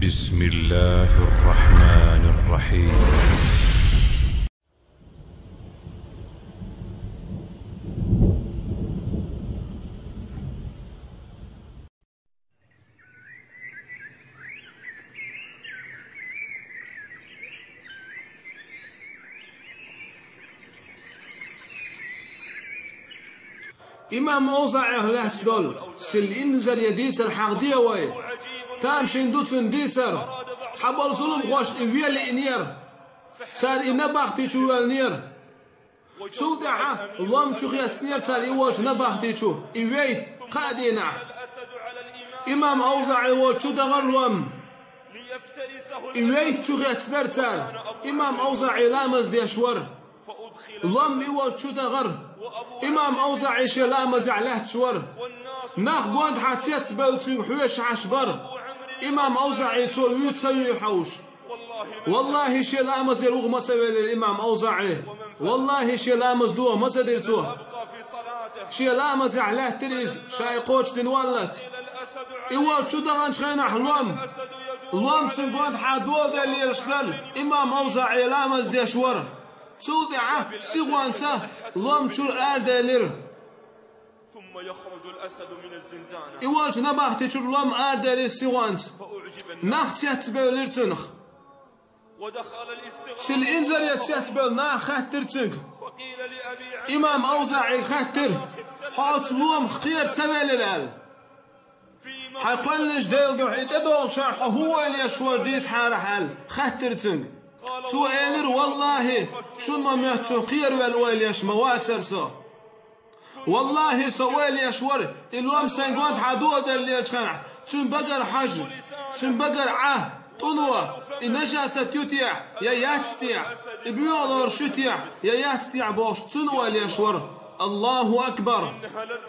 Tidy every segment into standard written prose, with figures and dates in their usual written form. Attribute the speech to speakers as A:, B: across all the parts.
A: بسم الله الرحمن الرحيم.
B: إمام أوزاعي هلا تدل سل إنزل يديتر حق ديوي تامشين دوتن ديتر تحبل ظلم غوش إويل إنير تال إنا باختي شو النير تودع اللهم شخيت نير تال إيوالش نباختي شو إويت قادينا إمام أوزاعي وشو دغر لهم إويت شخيت نير تال إمام أوزاعي لامز ديشور اللهم إيوال شو دغر إمام أوزاعي شلامز عليه تشور ناخ قوند حاتيت بلتين حويش عشبر إمام أوزاعي تول يتسوي حوش والله شلامز يروغ ما تسوي الإمام أوزاعي والله شلامز دو ما تديرتوه شلامز عليه تريز شايقوش تنولت إيوال شو دغن شخينا حلوم اللهم تنقوند حادول دي يرشدل إمام أوزاعي لامز ديشور تودع سيغوانتا لوم شور اردلر
C: ثم يخرج الاسد من الزنزانه
B: ايواج نباختي شور لوم اردلر سيغوانت ناختي تبلر تنخ
C: ودخل الاستغفار
B: سل انزل يتبل نا خاطر تنخ
C: وقيل لابي
B: امام اوزاعي خاطر حاط لوم خير تبلر حيقلنش ديل دوحي تدول شرح هو اللي يشور ديت حال خاطر تنخ سؤالر والله شو ما مهتو قير والويل يش مواتر سو والله سويل يشور الوام سنقوند حدود اللي يشخنع تن بقر حج تن بقر عاه طلوة النجاسة يتيع يا ياتستيع بيولور شتيع يا ياتستيع بوش تنوى يشور الله أكبر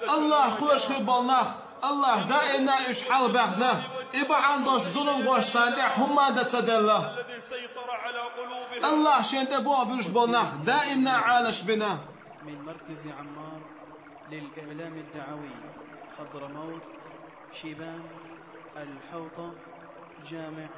B: الله قوش خبالناخ الله دائما يشحال باخنا إبا عندوش ظلم غوش صاندع هما دا تدله
C: الذي سيطر على قلوبنا
B: الله شين تبوع بيش بولناخ دائما عالش بنا.
D: من مركز عمار للإعلام الدعوي حضرموت شيبان الحوطة جامع